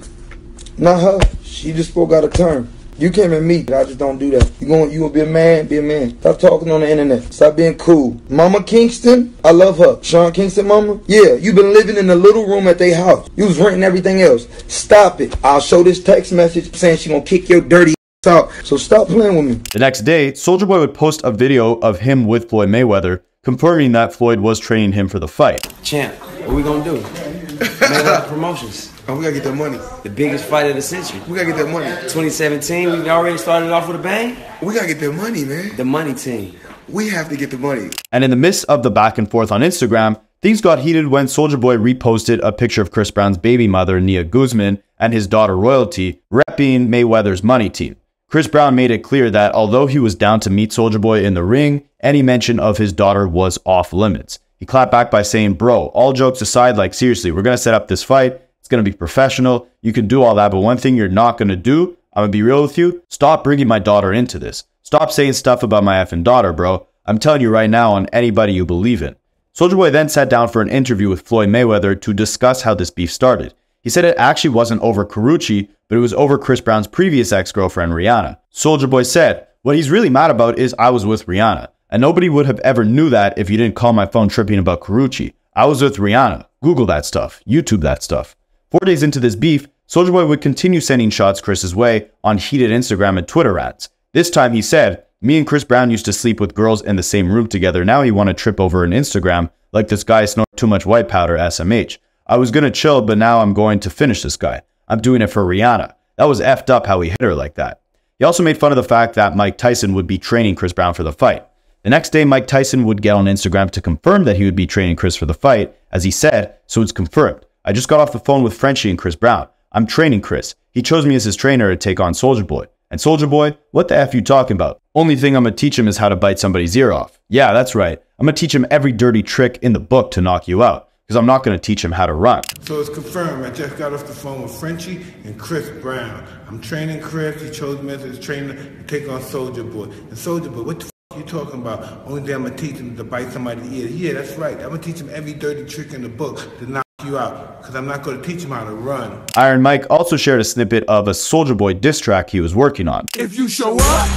Not her. She just spoke out of turn. You came at me. I just don't do that. You gonna be a man, be a man. Stop talking on the internet. Stop being cool. Mama Kingston, I love her. Sean Kingston mama? Yeah, you been living in the little room at their house. You was renting everything else. Stop it. I'll show this text message saying she gonna kick your dirty out. So stop playing with me. The next day, Soulja Boy would post a video of him with Floyd Mayweather, confirming that Floyd was training him for the fight. Champ, what we gonna do? Mayweather Promotions. Oh, we gotta get that money. The biggest fight of the century. We gotta get that money. 2017, we already started off with a bang. We gotta get that money, man. The money team. We have to get the money. And in the midst of the back and forth on Instagram, things got heated when Soulja Boy reposted a picture of Chris Brown's baby mother, Nia Guzman, and his daughter Royalty, repping Mayweather's money team. Chris Brown made it clear that although he was down to meet Soulja Boy in the ring, any mention of his daughter was off limits. He clapped back by saying, bro, all jokes aside, like seriously, we're going to set up this fight. It's going to be professional. You can do all that, but one thing you're not going to do, I'm going to be real with you, stop bringing my daughter into this. Stop saying stuff about my effing daughter, bro. I'm telling you right now on anybody you believe in. Soulja Boy then sat down for an interview with Floyd Mayweather to discuss how this beef started. He said it actually wasn't over Karrueche, but it was over Chris Brown's previous ex-girlfriend, Rihanna. Soulja Boy said, what he's really mad about is I was with Rihanna. And nobody would have ever knew that if you didn't call my phone tripping about Karrueche. I was with Rihanna. Google that stuff. YouTube that stuff. 4 days into this beef, Soulja Boy would continue sending shots Chris's way on heated Instagram and Twitter rants. This time he said, "Me and Chris Brown used to sleep with girls in the same room together. Now he want to trip over an Instagram like this guy snort too much white powder, SMH. I was gonna chill, but now I'm going to finish this guy. I'm doing it for Rihanna. That was effed up how he hit her like that." He also made fun of the fact that Mike Tyson would be training Chris Brown for the fight. The next day, Mike Tyson would get on Instagram to confirm that he would be training Chris for the fight, as he said, "So it's confirmed. I just got off the phone with Frenchie and Chris Brown. I'm training Chris. He chose me as his trainer to take on Soulja Boy. And Soulja Boy, what the F you talking about? Only thing I'm gonna teach him is how to bite somebody's ear off. Yeah, that's right. I'm gonna teach him every dirty trick in the book to knock you out, because I'm not gonna teach him how to run." So it's confirmed. I just got off the phone with Frenchie and Chris Brown. I'm training Chris. He chose me as his trainer to take on Soulja Boy. And Soulja Boy, what the f you talking about? Only thing I'm gonna teach him is to bite somebody's ear. Yeah, that's right. I'm gonna teach him every dirty trick in the book to knock you out, because I'm not gonna teach him how to run. Iron Mike also shared a snippet of a Soulja Boy diss track he was working on. If you show up,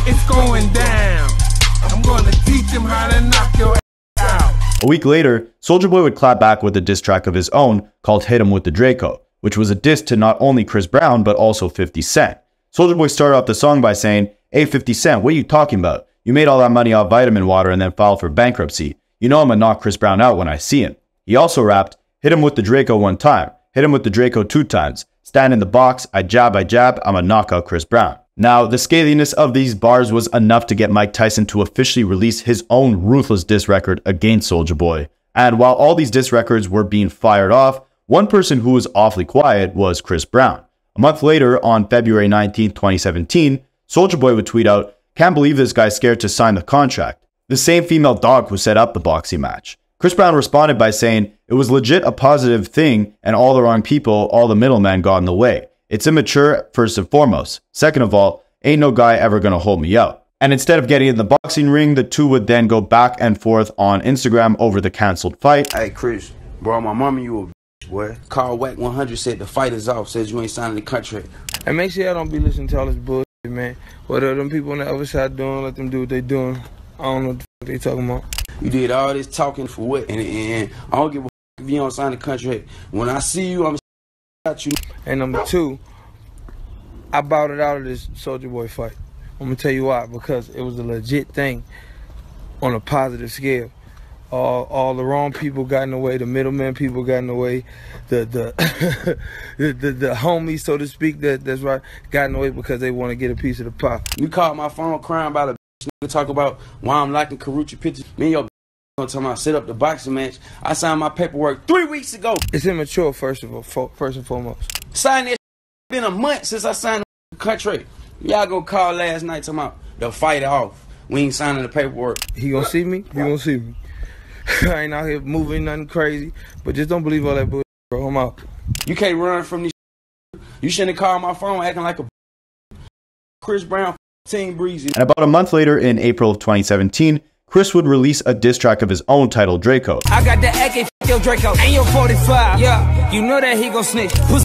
it's going down. I'm gonna teach him how to knock your ass out. A week later, Soulja Boy would clap back with a diss track of his own called Hit 'Em With The Draco, which was a diss to not only Chris Brown, but also 50 Cent. Soulja Boy started off the song by saying, "Hey 50 Cent, what are you talking about? You made all that money off vitamin water and then filed for bankruptcy. You know I'm gonna knock Chris Brown out when I see him." He also rapped, "Hit him with the Draco one time, hit him with the Draco 2 times. Stand in the box, I jab, I'ma knock out Chris Brown." Now, the scaliness of these bars was enough to get Mike Tyson to officially release his own ruthless diss record against Soulja Boy. And while all these diss records were being fired off, one person who was awfully quiet was Chris Brown. A month later, on February 19, 2017, Soulja Boy would tweet out, "Can't believe this guy's scared to sign the contract." The same female dog who set up the boxing match. Chris Brown responded by saying, "It was legit a positive thing and all the wrong people, all the middlemen got in the way. It's immature, first and foremost. Second of all, ain't no guy ever gonna hold me out." And instead of getting in the boxing ring, the two would then go back and forth on Instagram over the cancelled fight. "Hey Chris, bro, my mama you a bitch, boy. Call Wack 100 said the fight is off, says you ain't signing the contract." And make sure y'all don't be listening to all this bullshit, man. What are them people on the other side doing? Let them do what they doing. I don't know what the fuck they talking about. You did all this talking for what? And I don't give a fuck if you don't sign the contract. When I see you, I'm at you. And number two, I bowed it out of this Soulja Boy fight. I'm gonna tell you why. Because it was a legit thing on a positive scale. All the wrong people got in the way. The middleman people got in the way. The the homies, so to speak, that's right, got in the way because they want to get a piece of the pie. You called my phone crying about a bitch, talk about why I'm liking Karuchi pictures. Me and your bitch gonna talk about set up the boxing match. I signed my paperwork 3 weeks ago. It's immature, first and foremost. Signed that. Been a month since I signed the contract. Y'all gonna call last night talking about the fight off. We ain't signing the paperwork. He gonna see me? He gonna see me. I ain't out here moving nothing crazy, but just don't believe all that bullshit, bro. I'm out. You can't run from these. You shouldn't have called my phone acting like a Chris Brown Team Breezy. And about a month later, in April of 2017, Chris would release a diss track of his own titled Draco. I got the AK, your Draco, and your 45. Yeah, you know that he gon' snitch. Pussy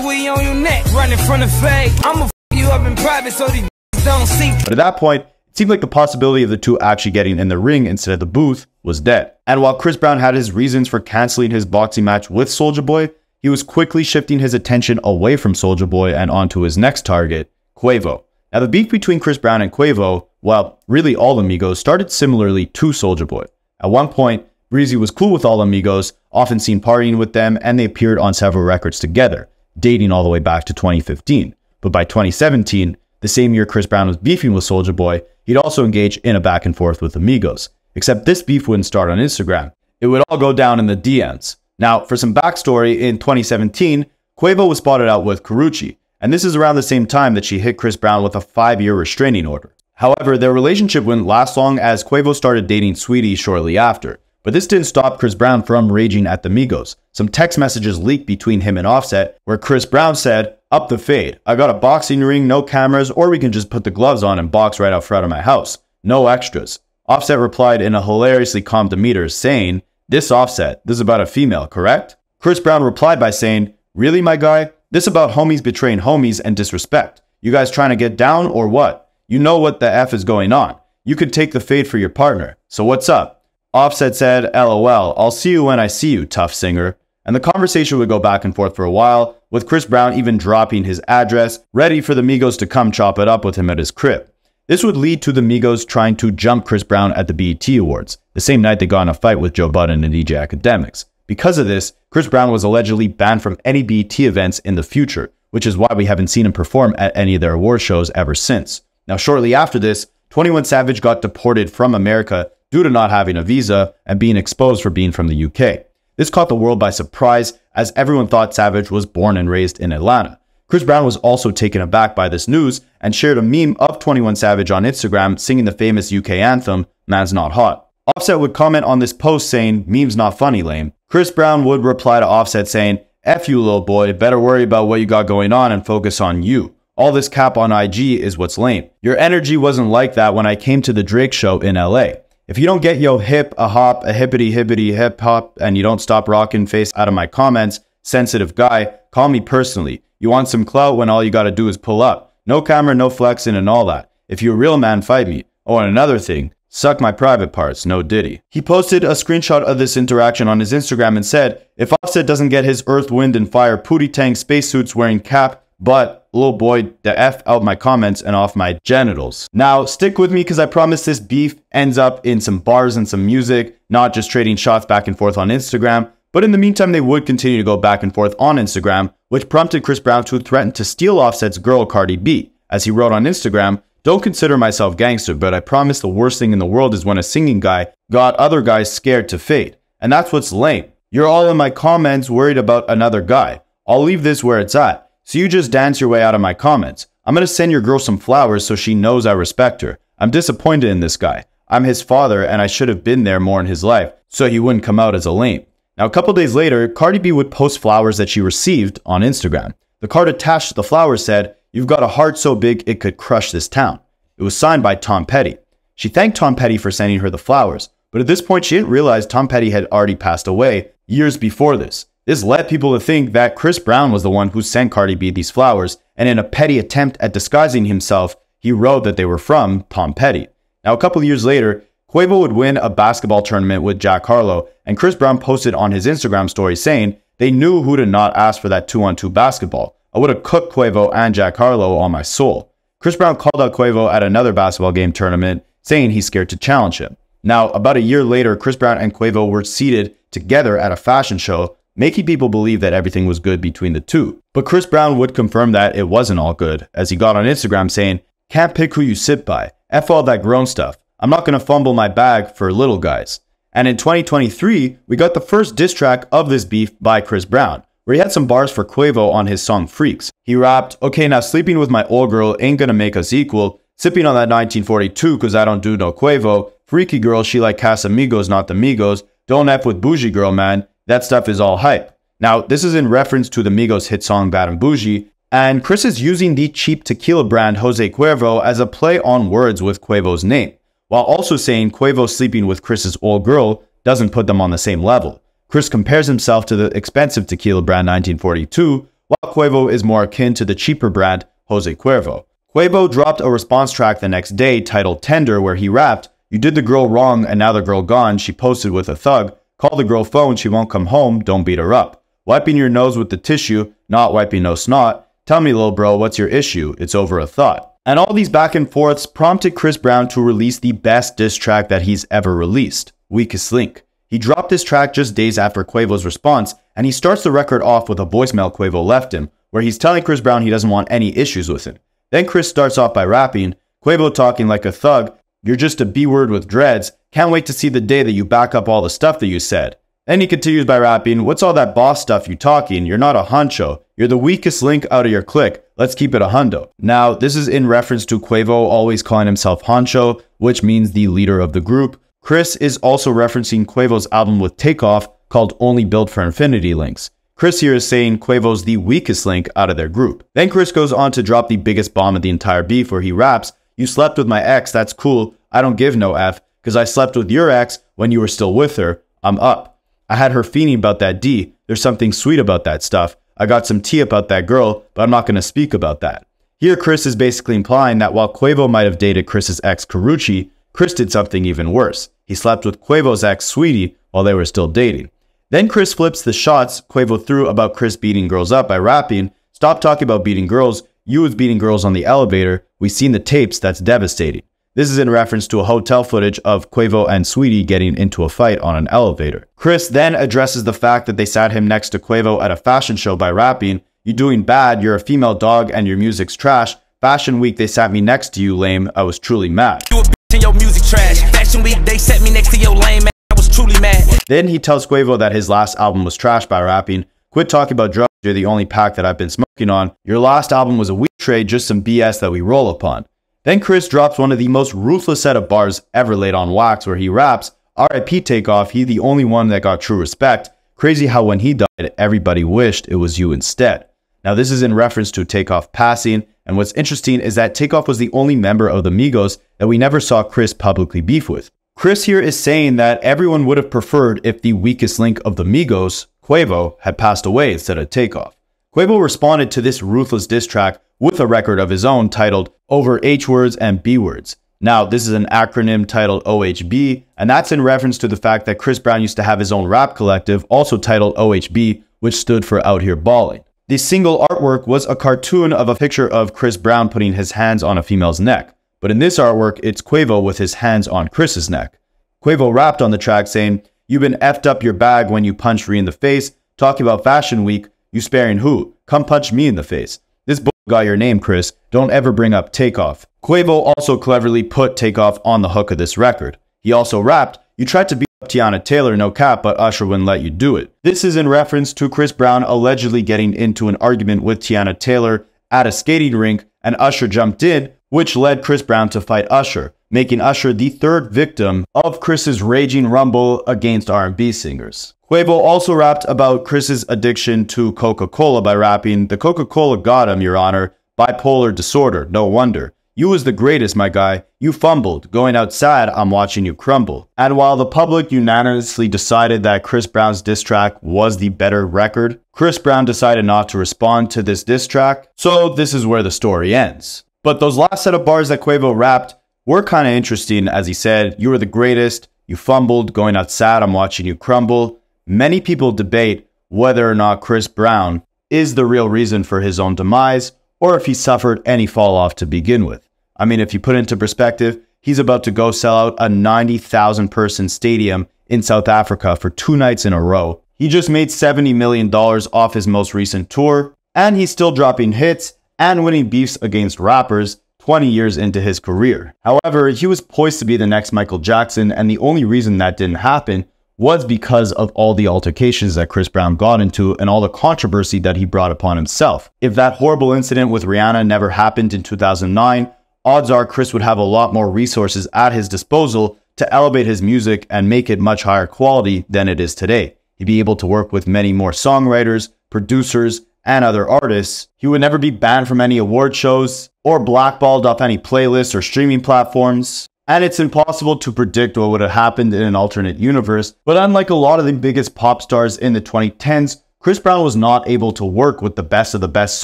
we on your neck, running from the fade. I'ma f you up in private so these don't see. But at that point, it seemed like the possibility of the two actually getting in the ring instead of the booth was dead. And while Chris Brown had his reasons for canceling his boxing match with Soulja Boy, he was quickly shifting his attention away from Soulja Boy and onto his next target, Quavo. Now, the beef between Chris Brown and Quavo, well, really all the Migos, started similarly to Soulja Boy. At one point, Breezy was cool with all the Migos, often seen partying with them, and they appeared on several records together, dating all the way back to 2015. But by 2017, the same year Chris Brown was beefing with Soulja Boy, he'd also engage in a back and forth with the Migos. Except this beef wouldn't start on Instagram. It would all go down in the DMs. Now, for some backstory, in 2017, Quavo was spotted out with Karuchi, and this is around the same time that she hit Chris Brown with a 5-year restraining order. However, their relationship wouldn't last long as Quavo started dating Sweetie shortly after. But this didn't stop Chris Brown from raging at the Migos. Some text messages leaked between him and Offset, where Chris Brown said, "Up the fade. I got a boxing ring, no cameras, or we can just put the gloves on and box right out front of my house. No extras." Offset replied in a hilariously calm demeanor, saying, "This Offset, this is about a female, correct?" Chris Brown replied by saying, "Really, my guy? This about homies betraying homies and disrespect. You guys trying to get down or what? You know what the F is going on. You could take the fade for your partner. So what's up?" Offset said, "LOL, I'll see you when I see you, tough singer." and the conversation would go back and forth for a while, with Chris Brown even dropping his address, ready for the Migos to come chop it up with him at his crib. This would lead to the Migos trying to jump Chris Brown at the BET Awards, the same night they got in a fight with Joe Budden and DJ Academics. Because of this, Chris Brown was allegedly banned from any BET events in the future, which is why we haven't seen him perform at any of their award shows ever since. Now, shortly after this, 21 Savage got deported from America due to not having a visa and being exposed for being from the UK. This caught the world by surprise, as everyone thought Savage was born and raised in Atlanta. Chris Brown was also taken aback by this news and shared a meme of 21 Savage on Instagram singing the famous UK anthem, Man's Not Hot. Offset would comment on this post saying, "Meme's not funny, lame." Chris Brown would reply to Offset saying, "F you, little boy, better worry about what you got going on and focus on you. All this cap on IG is what's lame. Your energy wasn't like that when I came to the Drake show in LA. If you don't get yo hip, a hop, a hippity hippity hip hop, and you don't stop rocking face out of my comments, sensitive guy, call me personally. You want some clout when all you gotta do is pull up. No camera, no flexing and all that. If you're a real man, fight me. Oh, and another thing, suck my private parts, no Diddy." He posted a screenshot of this interaction on his Instagram and said, "If Offset doesn't get his Earth, Wind, and Fire Pootie Tang spacesuits wearing cap, but little boy, the F out my comments and off my genitals." Now, stick with me because I promise this beef ends up in some bars and some music, not just trading shots back and forth on Instagram. But in the meantime, they would continue to go back and forth on Instagram, which prompted Chris Brown to threaten to steal Offset's girl Cardi B. As he wrote on Instagram, "Don't consider myself gangster, but I promise the worst thing in the world is when a singing guy got other guys scared to fade. And that's what's lame. You're all in my comments worried about another guy. I'll leave this where it's at. So you just dance your way out of my comments. I'm gonna send your girl some flowers so she knows I respect her. I'm disappointed in this guy. I'm his father and I should have been there more in his life so he wouldn't come out as a lame." Now, a couple days later, Cardi B would post flowers that she received on Instagram. The card attached to the flowers said, "You've got a heart so big it could crush this town." It was signed by Tom Petty. She thanked Tom Petty for sending her the flowers, but at this point she didn't realize Tom Petty had already passed away years before this. This led people to think that Chris Brown was the one who sent Cardi B these flowers, and in a petty attempt at disguising himself, he wrote that they were from Tom Petty. Now, a couple years later, Quavo would win a basketball tournament with Jack Harlow, and Chris Brown posted on his Instagram story saying, "They knew who to not ask for that 2-on-2 basketball. I would have cooked Quavo and Jack Harlow on my soul." Chris Brown called out Quavo at another basketball game tournament, saying he's scared to challenge him. Now, about a year later, Chris Brown and Quavo were seated together at a fashion show, making people believe that everything was good between the two. But Chris Brown would confirm that it wasn't all good, as he got on Instagram saying, "Can't pick who you sit by. F all that grown stuff. I'm not going to fumble my bag for little guys." And in 2023, we got the first diss track of this beef by Chris Brown, where he had some bars for Quavo on his song Freaks. He rapped, "Okay, now sleeping with my old girl ain't gonna make us equal. Sipping on that 1942 cause I don't do no Quavo. Freaky girl, she like Casamigos, not the Migos. Don't F with bougie girl, man. That stuff is all hype." Now, this is in reference to the Migos hit song Bad and Bougie, and Chris is using the cheap tequila brand Jose Cuervo as a play on words with Quavo's name, while also saying Quavo sleeping with Chris's old girl doesn't put them on the same level. Chris compares himself to the expensive tequila brand 1942, while Quavo is more akin to the cheaper brand Jose Cuervo. Quavo dropped a response track the next day titled Tender, where he rapped, "You did the girl wrong and now the girl gone, she posted with a thug. Call the girl phone, she won't come home, don't beat her up. Wiping your nose with the tissue, not wiping no snot. Tell me, little bro, what's your issue? It's over a thought." And all these back and forths prompted Chris Brown to release the best diss track that he's ever released, Weakest Link. He dropped this track just days after Quavo's response, and he starts the record off with a voicemail Quavo left him, where he's telling Chris Brown he doesn't want any issues with him. Then Chris starts off by rapping, Quavo talking like a thug, "You're just a B-word with dreads, can't wait to see the day that you back up all the stuff that you said." Then he continues by rapping, "What's all that boss stuff you talking? You're not a honcho. You're the weakest link out of your clique. Let's keep it a hundo." Now, this is in reference to Quavo always calling himself honcho, which means the leader of the group. Chris is also referencing Quavo's album with Takeoff called Only Built for Infinity Links. Chris here is saying Quavo's the weakest link out of their group. Then Chris goes on to drop the biggest bomb of the entire beef, where he raps, "You slept with my ex, that's cool. I don't give no F, cause I slept with your ex when you were still with her. I'm up. I had her fiending about that D. There's something sweet about that stuff. I got some tea about that girl, but I'm not going to speak about that." Here, Chris is basically implying that while Quavo might have dated Chris's ex, Karrueche, Chris did something even worse. He slept with Quavo's ex, Sweetie, while they were still dating. Then Chris flips the shots Quavo threw about Chris beating girls up by rapping, "Stop talking about beating girls, you was beating girls on the elevator, we seen the tapes, that's devastating." This is in reference to a hotel footage of Quavo and Sweetie getting into a fight on an elevator. Chris then addresses the fact that they sat him next to Quavo at a fashion show by rapping, "You doing bad, you're a female dog and your music's trash. Fashion week they sat me next to you, lame, I was truly mad." You a bitch and your music trash. Fashion week they set me next to your lame man. I was truly mad. Then he tells Quavo that his last album was trash by rapping, "Quit talking about drugs, you're the only pack that I've been smoking on. Your last album was a weed trade, just some BS that we roll upon." Then Chris drops one of the most ruthless set of bars ever laid on wax where he raps, "RIP Takeoff, he the only one that got true respect. Crazy how when he died, everybody wished it was you instead." Now this is in reference to Takeoff passing, and what's interesting is that Takeoff was the only member of the Migos that we never saw Chris publicly beef with. Chris here is saying that everyone would have preferred if the weakest link of the Migos, Quavo, had passed away instead of Takeoff. Quavo responded to this ruthless diss track with a record of his own titled Over H Words and B Words. Now, this is an acronym titled OHB, and that's in reference to the fact that Chris Brown used to have his own rap collective, also titled OHB, which stood for Out Here Ballin'. The single artwork was a cartoon of a picture of Chris Brown putting his hands on a female's neck. But in this artwork, it's Quavo with his hands on Chris's neck. Quavo rapped on the track saying, "You been effed up your bag when you punched Ree in the face. Talking about Fashion Week, you sparing who? Come punch me in the face. This bull got your name, Chris. Don't ever bring up Takeoff." Quavo also cleverly put Takeoff on the hook of this record. He also rapped, "You tried to beat up Tiana Taylor, no cap, but Usher wouldn't let you do it." This is in reference to Chris Brown allegedly getting into an argument with Tiana Taylor at a skating rink, and Usher jumped in, which led Chris Brown to fight Usher, making Usher the third victim of Chris's raging rumble against R&B singers. Quavo also rapped about Chris's addiction to Coca-Cola by rapping, "The Coca-Cola got him, your honor. Bipolar disorder, no wonder. You was the greatest, my guy. You fumbled. Going outside, I'm watching you crumble." And while the public unanimously decided that Chris Brown's diss track was the better record, Chris Brown decided not to respond to this diss track, so this is where the story ends. But those last set of bars that Quavo rapped were kind of interesting, as he said, "You were the greatest, you fumbled, going outside, I'm watching you crumble." Many people debate whether or not Chris Brown is the real reason for his own demise, or if he suffered any fall off to begin with. I mean, if you put it into perspective, he's about to go sell out a 90,000 person stadium in South Africa for 2 nights in a row. He just made $70 million off his most recent tour, and he's still dropping hits and winning beefs against rappers 20 years into his career. However, he was poised to be the next Michael Jackson, and the only reason that didn't happen was because of all the altercations that Chris Brown got into and all the controversy that he brought upon himself. If that horrible incident with Rihanna never happened in 2009, odds are Chris would have a lot more resources at his disposal to elevate his music and make it much higher quality than it is today. He'd be able to work with many more songwriters, producers, and other artists. He would never be banned from any award shows or blackballed off any playlists or streaming platforms. And it's impossible to predict what would have happened in an alternate universe, but unlike a lot of the biggest pop stars in the 2010s, Chris Brown was not able to work with the best of the best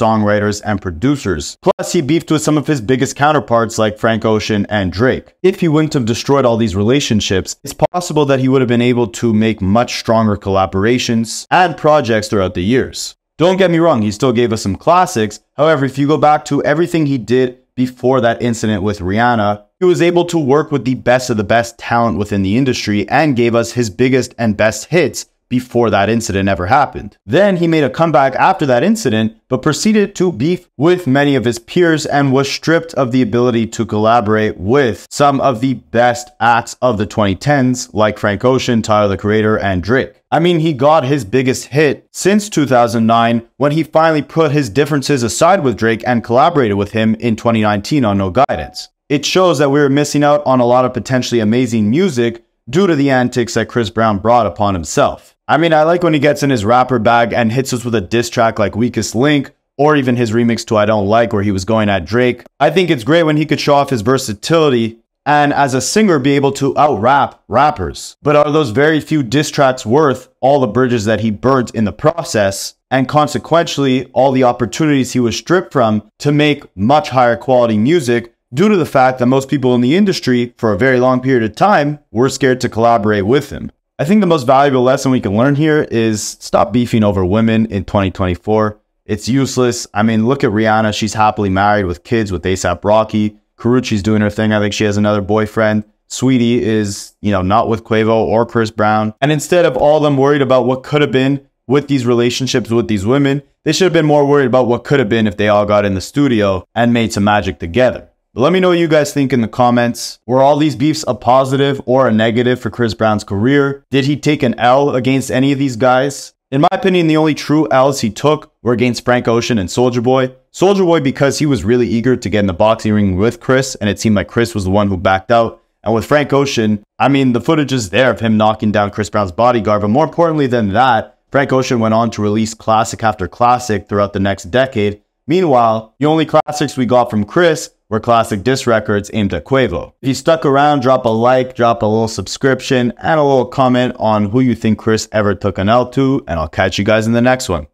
songwriters and producers. Plus, he beefed with some of his biggest counterparts like Frank Ocean and Drake. If he wouldn't have destroyed all these relationships, it's possible that he would have been able to make much stronger collaborations and projects throughout the years. Don't get me wrong, he still gave us some classics. However, if you go back to everything he did before that incident with Rihanna, he was able to work with the best of the best talent within the industry and gave us his biggest and best hits before that incident ever happened. Then he made a comeback after that incident, but proceeded to beef with many of his peers and was stripped of the ability to collaborate with some of the best acts of the 2010s like Frank Ocean, Tyler the Creator, and Drake. I mean, he got his biggest hit since 2009 when he finally put his differences aside with Drake and collaborated with him in 2019 on No Guidance. It shows that we were missing out on a lot of potentially amazing music due to the antics that Chris Brown brought upon himself. I mean, I like when he gets in his rapper bag and hits us with a diss track like Weakest Link, or even his remix to I Don't Like where he was going at Drake. I think it's great when he could show off his versatility and as a singer be able to out-rap rappers. But are those very few diss tracks worth all the bridges that he burnt in the process, and consequently all the opportunities he was stripped from to make much higher quality music due to the fact that most people in the industry for a very long period of time were scared to collaborate with him? I think the most valuable lesson we can learn here is stop beefing over women in 2024. It's useless. I mean, look at Rihanna. She's happily married with kids with A$AP Rocky. Karrueche's doing her thing. I think she has another boyfriend. Sweetie is, not with Quavo or Chris Brown. And instead of all them worried about what could have been with these relationships with these women, they should have been more worried about what could have been if they all got in the studio and made some magic together. But let me know what you guys think in the comments. Were all these beefs a positive or a negative for Chris Brown's career? Did he take an L against any of these guys? In my opinion, the only true L's he took were against Frank Ocean and Soulja Boy. Soulja Boy because he was really eager to get in the boxing ring with Chris, and it seemed like Chris was the one who backed out. And with Frank Ocean, I mean, the footage is there of him knocking down Chris Brown's bodyguard, but more importantly than that, Frank Ocean went on to release classic after classic throughout the next decade. Meanwhile, the only classics we got from Chris were classic diss records aimed at Quavo. If you stuck around, drop a like, drop a little subscription, and a little comment on who you think Chris ever took an L to, and I'll catch you guys in the next one.